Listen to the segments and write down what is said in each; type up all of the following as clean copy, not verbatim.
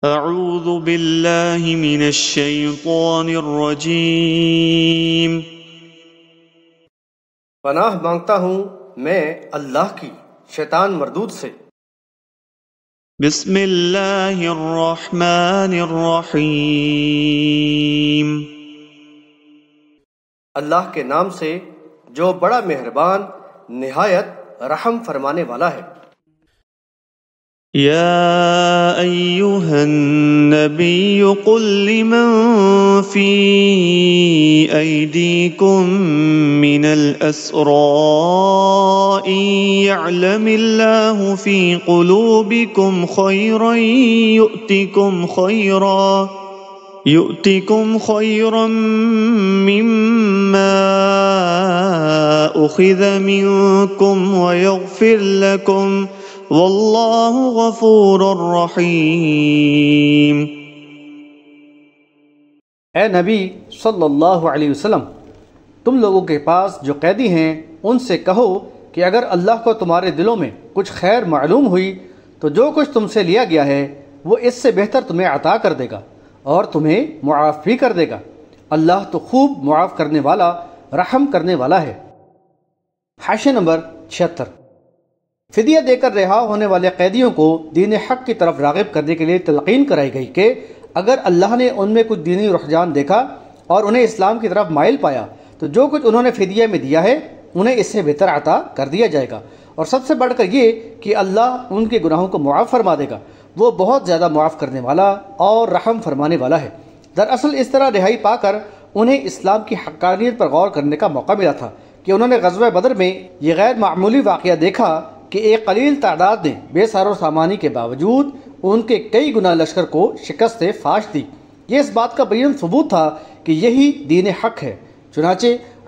اعوذ باللہ من الشیطان الرجیم۔ پناہ مانگتا ہوں میں اللہ کی شیطان مردود سے۔ بسم اللہ الرحمن الرحیم۔ اللہ کے نام سے جو بڑا مہربان نہایت رحم فرمانے والا ہے۔ یا ایہا النبی قل لمن فی ایدیکم من الاسراء یعلم اللہ فی قلوبکم خیرا یؤتکم خیرا مما اخذ منکم ویغفر لکم واللہ غفور الرحیم۔ اے نبی صلی اللہ علیہ وسلم، تم لوگوں کے پاس جو قیدی ہیں ان سے کہو کہ اگر اللہ کو تمہارے دلوں میں کچھ خیر معلوم ہوئی تو جو کچھ تم سے لیا گیا ہے وہ اس سے بہتر تمہیں عطا کر دے گا اور تمہیں معاف بھی کر دے گا۔ اللہ تو خوب معاف کرنے والا رحم کرنے والا ہے۔ حاشیہ نمبر 76۔ فدیہ دے کر رہا ہونے والے قیدیوں کو دین حق کی طرف راغب کرنے کے لیے تلقین کرائی گئی کہ اگر اللہ نے ان میں کچھ دینی رجحان دیکھا اور انہیں اسلام کی طرف مائل پایا تو جو کچھ انہوں نے فدیہ میں دیا ہے انہیں اس سے بہتر عطا کر دیا جائے گا، اور سب سے بڑھ کر یہ کہ اللہ ان کے گناہوں کو معاف فرما دے گا، وہ بہت زیادہ معاف کرنے والا اور رحم فرمانے والا ہے۔ دراصل اس طرح رہائی پا کر انہیں اسلام کی حقانیت پر غور کرنے کا موقع ملا تھا کہ انہوں نے غزوہ بدر میں یہ غیر معمولی واقعہ دیکھا کہ ایک قلیل تعداد نے بے سار و سامانی کے باوجود ان کے کئی گنا لشکر کو شکست فاش دی۔ یہ اس بات کا بیان ثبوت تھا کہ یہی دین حق ہے۔ چنانچہ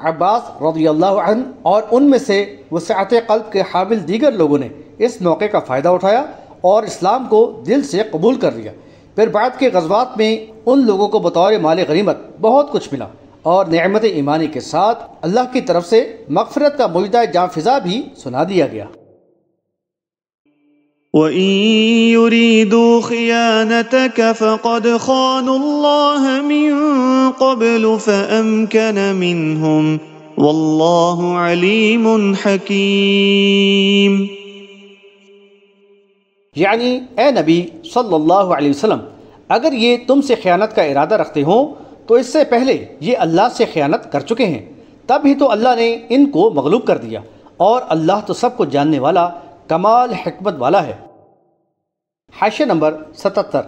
عباس رضی اللہ عنہ اور ان میں سے وسعت قلب کے حامل دیگر لوگوں نے اس موقع کا فائدہ اٹھایا اور اسلام کو دل سے قبول کر لیا۔ پھر بعد کے غزوات میں ان لوگوں کو بطور مال غنیمت بہت کچھ ملا اور نعمت ایمانی کے ساتھ اللہ کی طرف سے مغفرت کا مجدہ جاں فضا بھی سنا دیا گیا۔ وَإِن يُرِيدُوا خِيَانَتَكَ فَقَدْ خَانُوا اللَّهَ مِن قَبْلُ فَأَمْكَنَ مِنْهُمْ وَاللَّهُ عَلِيمٌ حَكِيمٌ۔ یعنی اے نبی صلی اللہ علیہ وسلم، اگر یہ تم سے خیانت کا ارادہ رکھتے ہوں تو اس سے پہلے یہ اللہ سے خیانت کر چکے ہیں، تب ہی تو اللہ نے ان کو مغلوب کر دیا، اور اللہ تو سب کو جاننے والا کمال حکمت والا ہے۔ حاشیہ نمبر 77۔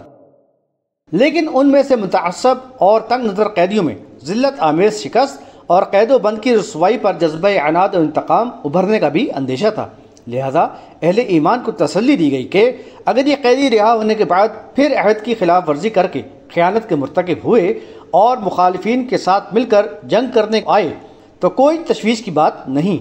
لیکن ان میں سے متعصب اور تنگ نظر قیدیوں میں ذلت آمیز شکست اور قید و بند کی رسوائی پر جذبہ عناد و انتقام ابھرنے کا بھی اندیشہ تھا، لہذا اہل ایمان کو تسلی دی گئی کہ اگر یہ قیدی رہا ہونے کے بعد پھر عہد کی خلاف ورزی کر کے خیانت کے مرتکب ہوئے اور مخالفین کے ساتھ مل کر جنگ کرنے آئے تو کوئی تشویش کی بات نہیں۔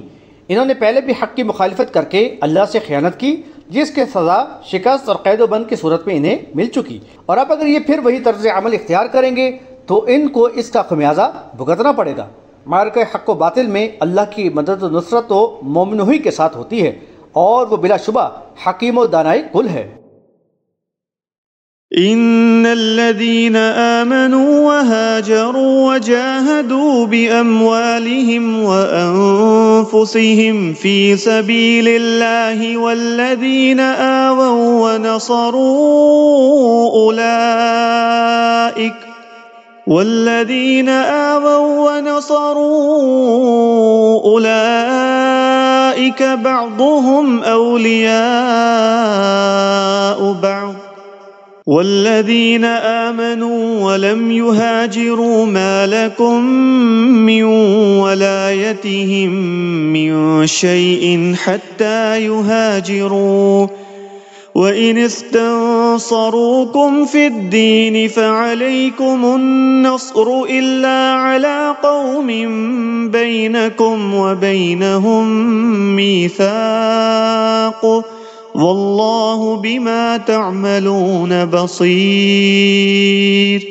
انہوں نے پہلے بھی حق کی مخالفت کر کے اللہ سے خیانت کی، جس کے سزا شکست اور قید و بند کی صورت میں انہیں مل چکی، اور اب اگر یہ پھر وہی طرز عمل اختیار کریں گے تو ان کو اس کا خمیازہ بھگتنا پڑے گا۔ معرکہ حق و باطل میں اللہ کی مدد و نصرت تو مومنوں ہی کے ساتھ ہوتی ہے، اور وہ بلا شبہ حکیم و دانائی کل ہے۔ ان الذين آمنوا وهاجروا وجاهدوا بأموالهم وأنفسهم في سبيل الله والذين آووا ونصروا أولئك بعضهم أولياء بعض والذين آمنوا ولم يهاجروا ما لكم من ولايتهم من شيء حتى يهاجروا وإن استنصروكم في الدين فعليكم النصر إلا على قوم بينكم وبينهم ميثاق واللہ بما تعملون بصیر۔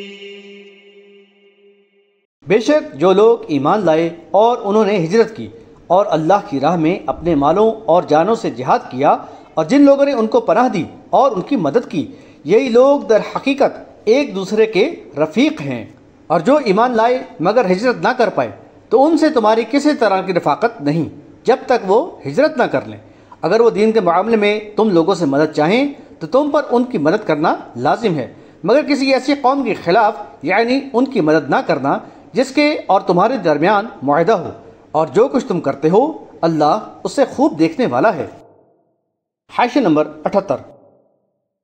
بے شک جو لوگ ایمان لائے اور انہوں نے ہجرت کی اور اللہ کی راہ میں اپنے مالوں اور جانوں سے جہاد کیا، اور جن لوگوں نے ان کو پناہ دی اور ان کی مدد کی، یہی لوگ در حقیقت ایک دوسرے کے رفیق ہیں، اور جو ایمان لائے مگر ہجرت نہ کر پائے تو ان سے تمہاری کسی طرح کی رفاقت نہیں جب تک وہ ہجرت نہ کر لیں۔ اگر وہ دین کے معاملے میں تم لوگوں سے مدد چاہیں تو تم پر ان کی مدد کرنا لازم ہے، مگر کسی ایسی قوم کے خلاف یعنی ان کی مدد نہ کرنا جس کے اور تمہارے درمیان معاہدہ ہو، اور جو کچھ تم کرتے ہو اللہ اسے خوب دیکھنے والا ہے۔ حاشیہ نمبر 78۔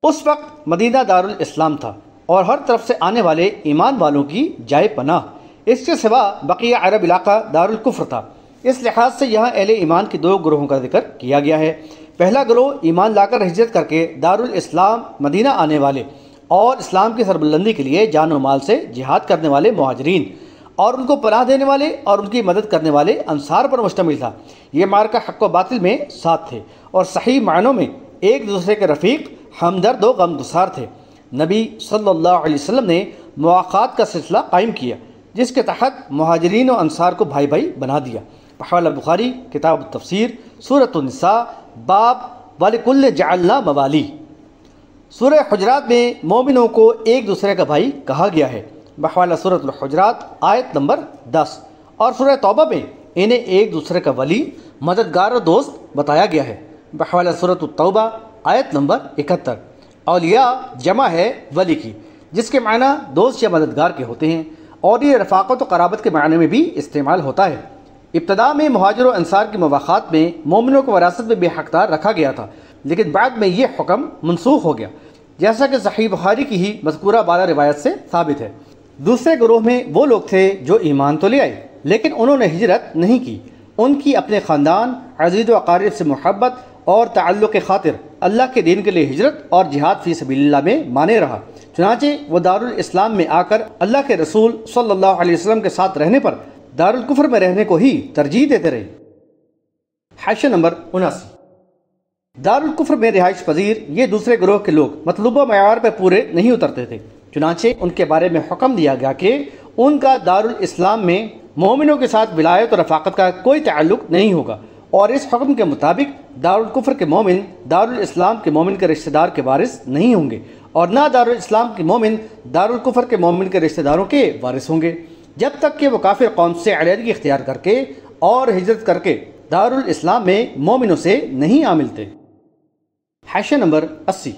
اس وقت مدینہ دارالاسلام تھا اور ہر طرف سے آنے والے ایمان والوں کی جائے پناہ، اس کے سوا بقیہ عرب علاقہ دارالکفر تھا۔ اس لحاظ سے یہاں اہل ایمان کے دو گروہوں کا ذکر کیا گیا ہے۔ پہلا گروہ ایمان لا کر ہجرت کر کے دارالاسلام مدینہ آنے والے اور اسلام کی سربلندی کے لیے جان و مال سے جہاد کرنے والے مہاجرین اور ان کو پناہ دینے والے اور ان کی مدد کرنے والے انصار پر مشتمل تھا۔ یہ مارکہ حق و باطل میں ساتھ تھے اور صحیح معنوں میں ایک دوسرے کے رفیق، ہمدرد و غمگسار تھے۔ نبی صلی اللہ علیہ وسلم نے مواخات کا سلسلہ قائم کیا جس کے تحت مہاجرین و انصار کو بھائی بھائی بنا دیا۔ بحوالہ بخاری کتاب التفسیر سورۃ النساء باب وَلِكُلٍّ جَعَلْنَا مَوَالِی۔ سورہ حجرات میں مومنوں کو ایک دوسرے کا بھائی کہا گیا ہے، بحوالہ سورۃ الحجرات آیت نمبر 10، اور سورہ توبہ میں انہیں ایک دوسرے کا ولی، مددگار و دوست بتایا گیا ہے، بحوالہ سورۃ التوبہ آیت نمبر 71۔ اولیاء جمع ہے ولی کی، جس کے معنی دوست یا مددگار کے ہوتے ہیں، اور یہ رفاقت و قرابت کے معنی میں بھی استعمال ہوتا ہے۔ ابتداء میں مہاجر و انصار کی مواخات میں مومنوں کو وراثت میں بے حقدار رکھا گیا تھا، لیکن بعد میں یہ حکم منسوخ ہو گیا، جیسا کہ صحیح بخاری کی ہی مذکورہ بالا روایت سے ثابت ہے۔ دوسرے گروہ میں وہ لوگ تھے جو ایمان تو لے آئے لیکن انہوں نے ہجرت نہیں کی۔ ان کی اپنے خاندان، عزیز و اقارب سے محبت اور تعلق خاطر اللہ کے دین کے لیے ہجرت اور جہاد فی سبیل اللہ میں مانے رہا، چنانچہ وہ دارالاسلام میں آ کر اللہ کے رسول صلی اللہ علیہ وسلم کے ساتھ رہنے پر دارالکفر میں رہنے کو ہی ترجیح دیتے رہے۔ حاشیہ نمبر 79۔ دارالکفر میں رہائش پذیر یہ دوسرے گروہ کے لوگ مطلوبہ معیار پر پورے نہیں اترتے تھے، چنانچہ ان کے بارے میں حکم دیا گیا کہ ان کا دارالاسلام میں مومنوں کے ساتھ ولایت اور رفاقت کا کوئی تعلق نہیں ہوگا، اور اس حکم کے مطابق دارالکفر کے مومن دارالاسلام کے مومن کے رشتہ دار کے وارث نہیں ہوں گے، اور نہ دارالاسلام کے مومن دارالکفر کے مومن کے رشتہ داروں کے وارث ہوں گے، جب تک کہ وہ کافر قوم سے علیحدگی اختیار کر کے اور ہجرت کر کے دارالاسلام میں مومنوں سے نہیں آ ملتے۔ حاشیہ نمبر 80۔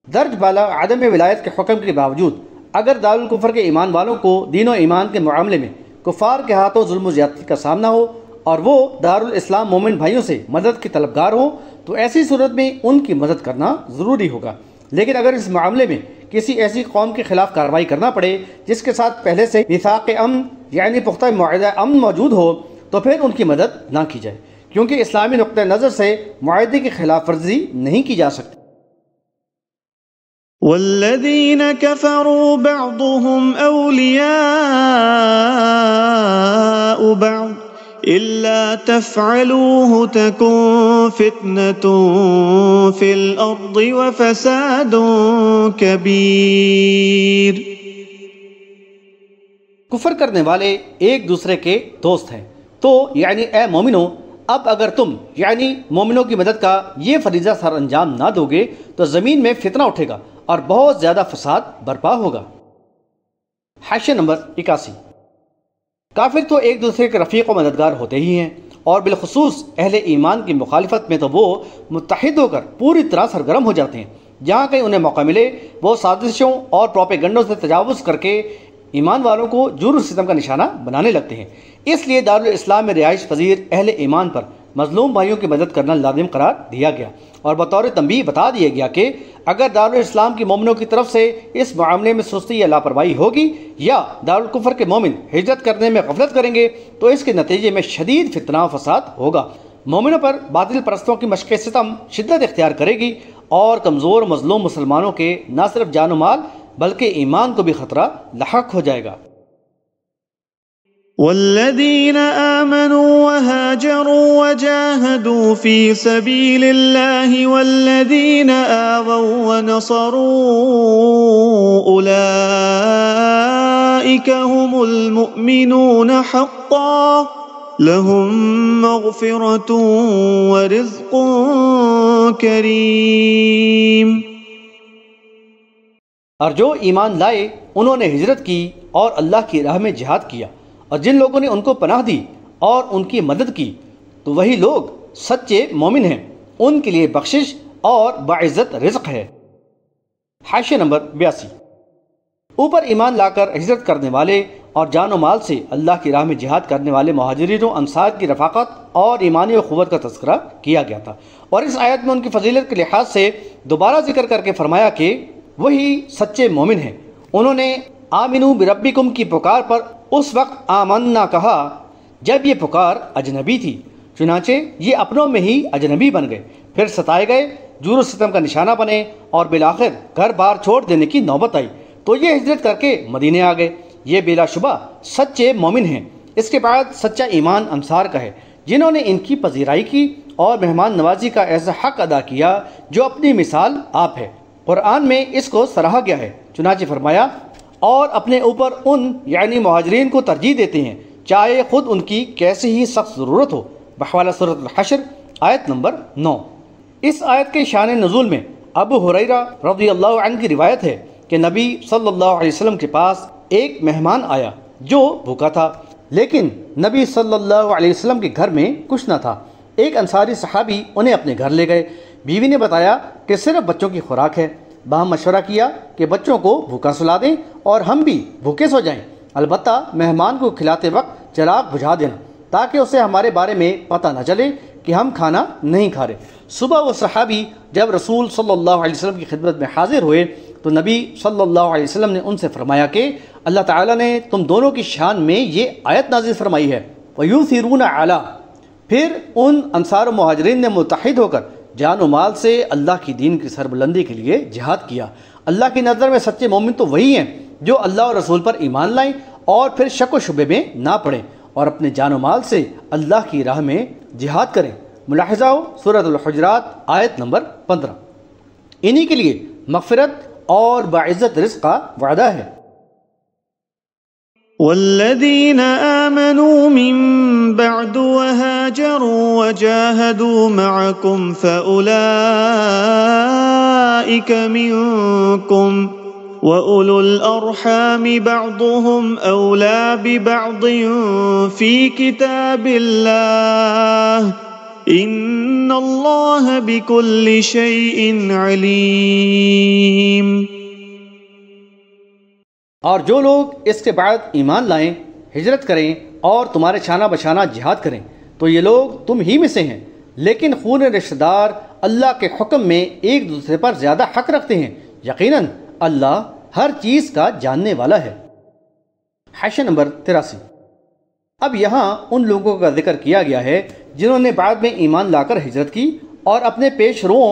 درج بالا عدم ولایت کے حکم کے باوجود اگر دارالکفر کے ایمان والوں کو دین و ایمان کے معاملے میں کفار کے ہاتھوں ظلم و زیادتی کا سامنا ہو اور وہ دارالاسلام مومن بھائیوں سے مدد کے طلبگار ہوں تو ایسی صورت میں ان کی مدد کرنا ضروری ہوگا، لیکن اگر اس معاملے میں کسی ایسی قوم کے خلاف کارروائی کرنا پڑے جس کے ساتھ پہلے سے میثاق امن یعنی پختہ معاہدہ امن موجود ہو تو پھر ان کی مدد نہ کی جائے، کیونکہ اسلامی نقطہ نظر سے معاہدے کی خلاف ورزی نہیں کی جا سکتی۔ والذین کفروا بعضهم اولیاء بعض إلا تفعلوه تكن فتنة في الأرض وفساد كبير۔ کفر کرنے والے ایک دوسرے کے دوست ہیں، تو یعنی اے مومنو اب اگر تم یعنی مومنوں کی مدد کا یہ فریضہ سر انجام نہ دو گے تو زمین میں فتنہ اٹھے گا اور بہت زیادہ فساد برپا ہوگا۔ حاشیہ نمبر 81۔ کافر تو ایک دوسرے کے رفیق و مددگار ہوتے ہی ہیں، اور بالخصوص اہل ایمان کی مخالفت میں تو وہ متحد ہو کر پوری طرح سرگرم ہو جاتے ہیں۔ جہاں کہیں انہیں موقع ملے وہ سازشوں اور پروپیگنڈوں سے تجاوز کر کے ایمان والوں کو جور و ستم کا نشانہ بنانے لگتے ہیں۔ اس لیے دارالاسلام میں رہائش پذیر اہل ایمان پر مظلوم بھائیوں کی مدد کرنا لازم قرار دیا گیا، اور بطور تنبیہ بتا دیا گیا کہ اگر دارالاسلام کے مومنوں کی طرف سے اس معاملے میں سستی یا لاپرواہی ہوگی یا دارالکفر کے مومن ہجرت کرنے میں غفلت کریں گے تو اس کے نتیجے میں شدید فتنہ و فساد ہوگا۔ مومنوں پر باطل پرستوں کی مشق ستم شدت اختیار کرے گی، اور کمزور مظلوم مسلمانوں کے نہ صرف جان و مال بلکہ ایمان کو بھی خطرہ لاحق ہو جائے گا۔ والذین آمنوا وهاجروا وجاهدوا في سبيل الله والذین آووا ونصروا أولئك هم المؤمنون حقا لهم مغفرة ورزق کریم۔ اور جو ایمان لائے انہوں نے ہجرت کی اور اللہ کی راہ میں جہاد کیا، اور جن لوگوں نے ان کو پناہ دی اور ان کی مدد کی تو وہی لوگ سچے مومن ہیں، ان کے لیے بخشش اور باعزت رزق ہے۔ حاشیہ نمبر 82۔ اوپر ایمان لا کر ہجرت کرنے والے اور جان و مال سے اللہ کی راہ میں جہاد کرنے والے مہاجرین و انصار کی رفاقت اور ایمانی اخوت کا تذکرہ کیا گیا تھا، اور اس آیت میں ان کی فضیلت کے لحاظ سے دوبارہ ذکر کر کے فرمایا کہ وہی سچے مومن ہیں۔ انہوں نے آمنو بربکم کی پکار پر اس وقت آمنا کہا جب یہ پکار اجنبی تھی، چنانچہ یہ اپنوں میں ہی اجنبی بن گئے، پھر ستائے گئے، جور و ستم کا نشانہ بنے، اور بالآخر گھر بار چھوڑ دینے کی نوبت آئی تو یہ ہجرت کر کے مدینے آ گئے۔ یہ بلا شبہ سچے مومن ہیں۔ اس کے بعد سچا ایمان انصار کا ہے، جنہوں نے ان کی پذیرائی کی اور مہمان نوازی کا ایسا حق ادا کیا جو اپنی مثال آپ ہے۔ قرآن میں اس کو سراہا گیا ہے، چنانچہ فرمایا اور اپنے اوپر ان یعنی مہاجرین کو ترجیح دیتے ہیں چاہے خود ان کی کیسی ہی سخت ضرورت ہو، بحوالہ سورۃ الحشر آیت نمبر 9۔ اس آیت کے شان نزول میں ابو ہریرہ رضی اللہ عنہ کی روایت ہے کہ نبی صلی اللہ علیہ وسلم کے پاس ایک مہمان آیا جو بھوکا تھا، لیکن نبی صلی اللہ علیہ وسلم کے گھر میں کچھ نہ تھا۔ ایک انصاری صحابی انہیں اپنے گھر لے گئے۔ بیوی نے بتایا کہ صرف بچوں کی خوراک ہے۔ باہم مشورہ کیا کہ بچوں کو بھوکا سلا دیں اور ہم بھی بھوکے سو جائیں، البتہ مہمان کو کھلاتے وقت چراغ بجھا دینا تاکہ اسے ہمارے بارے میں پتہ نہ چلے کہ ہم کھانا نہیں کھا رہے۔ صبح وہ صحابی جب رسول صلی اللہ علیہ وسلم کی خدمت میں حاضر ہوئے تو نبی صلی اللہ علیہ وسلم نے ان سے فرمایا کہ اللہ تعالیٰ نے تم دونوں کی شان میں یہ آیت نازل فرمائی ہے، وَيُؤْثِرُونَ عَلَىٰ۔ پھر ان انصار و مہاجرین نے متحد ہو کر جان و مال سے اللہ کی دین کی سربلندی کے لیے جہاد کیا۔ اللہ کی نظر میں سچے مومن تو وہی ہیں جو اللہ اور رسول پر ایمان لائیں اور پھر شک و شبے میں نہ پڑیں اور اپنے جان و مال سے اللہ کی راہ میں جہاد کریں۔ ملاحظہ ہو سورۃ الحجرات آیت نمبر 15۔ انہی کے لیے مغفرت اور باعزت رزق کا وعدہ ہے۔ والذین آمنوا من بعد وهاجروا وجاهدوا معكم فأولئك منكم وأولو الأرحام بعضهم أولى ببعض في كتاب الله إن الله بكل شيء عليم۔ اور جو لوگ اس کے بعد ایمان لائیں، ہجرت کریں اور تمہارے شانہ بشانہ جہاد کریں تو یہ لوگ تم ہی میں سے ہیں، لیکن خون رشتہ دار اللہ کے حکم میں ایک دوسرے پر زیادہ حق رکھتے ہیں، یقیناً اللہ ہر چیز کا جاننے والا ہے۔ حاشیہ نمبر 83۔ اب یہاں ان لوگوں کا ذکر کیا گیا ہے جنہوں نے بعد میں ایمان لا کر ہجرت کی اور اپنے پیش روؤں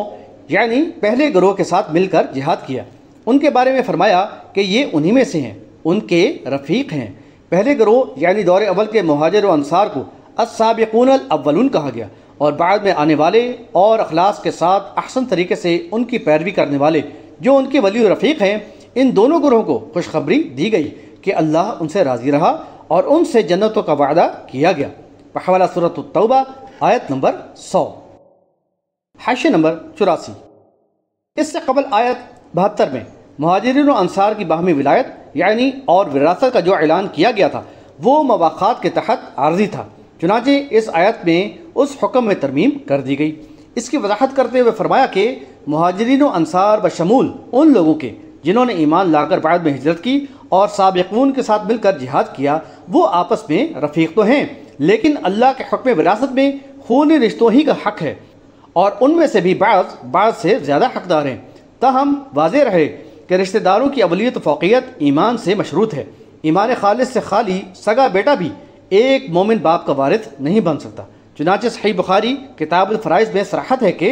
یعنی پہلے گروہ کے ساتھ مل کر جہاد کیا۔ ان کے بارے میں فرمایا کہ یہ انہی میں سے ہیں، ان کے رفیق ہیں۔ پہلے گروہ یعنی دور اول کے مہاجر و انصار کو السابقون الاولون کہا گیا، اور بعد میں آنے والے اور اخلاص کے ساتھ احسن طریقے سے ان کی پیروی کرنے والے جو ان کے ولی و رفیق ہیں، ان دونوں گروہوں کو خوشخبری دی گئی کہ اللہ ان سے راضی رہا اور ان سے جنتوں کا وعدہ کیا گیا۔ بحوالہ سورۃ التوبہ آیت نمبر 100۔ حاشیہ نمبر 84۔ اس سے قبل آیت 72 میں مہاجرین و انصار کی باہمی ولایت یعنی اور وراثت کا جو اعلان کیا گیا تھا وہ مواخات کے تحت عارضی تھا، چنانچہ اس آیت میں اس حکم میں ترمیم کر دی گئی۔ اس کی وضاحت کرتے ہوئے فرمایا کہ مہاجرین و انصار بشمول ان لوگوں کے جنہوں نے ایمان لا کر بعد میں ہجرت کی اور سابقون کے ساتھ مل کر جہاد کیا، وہ آپس میں رفیق تو ہیں، لیکن اللہ کے حکم وراثت میں خونی رشتوں ہی کا حق ہے، اور ان میں سے بھی بعض سے زیادہ حقدار ہیں۔ تاہم واضح رہے کہ رشتہ داروں کی اولیت و فوقیت ایمان سے مشروط ہے۔ ایمان خالص سے خالی سگا بیٹا بھی ایک مومن باپ کا وارث نہیں بن سکتا، چنانچہ صحیح بخاری کتاب الفرائض میں صراحت ہے کہ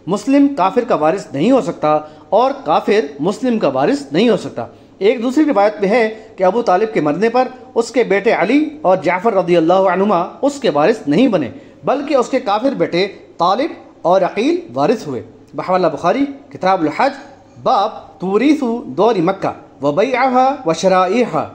مسلم کافر کا وارث نہیں ہو سکتا اور کافر مسلم کا وارث نہیں ہو سکتا۔ ایک دوسری روایت میں ہے کہ ابو طالب کے مرنے پر اس کے بیٹے علی اور جعفر رضی اللہ عنہما اس کے وارث نہیں بنے، بلکہ اس کے کافر بیٹے طالب اور عقیل وارث ہوئے۔ بحوالہ بخاری کتاب الحج باب توریث دور مکہ و بیعہا و شرائعہا۔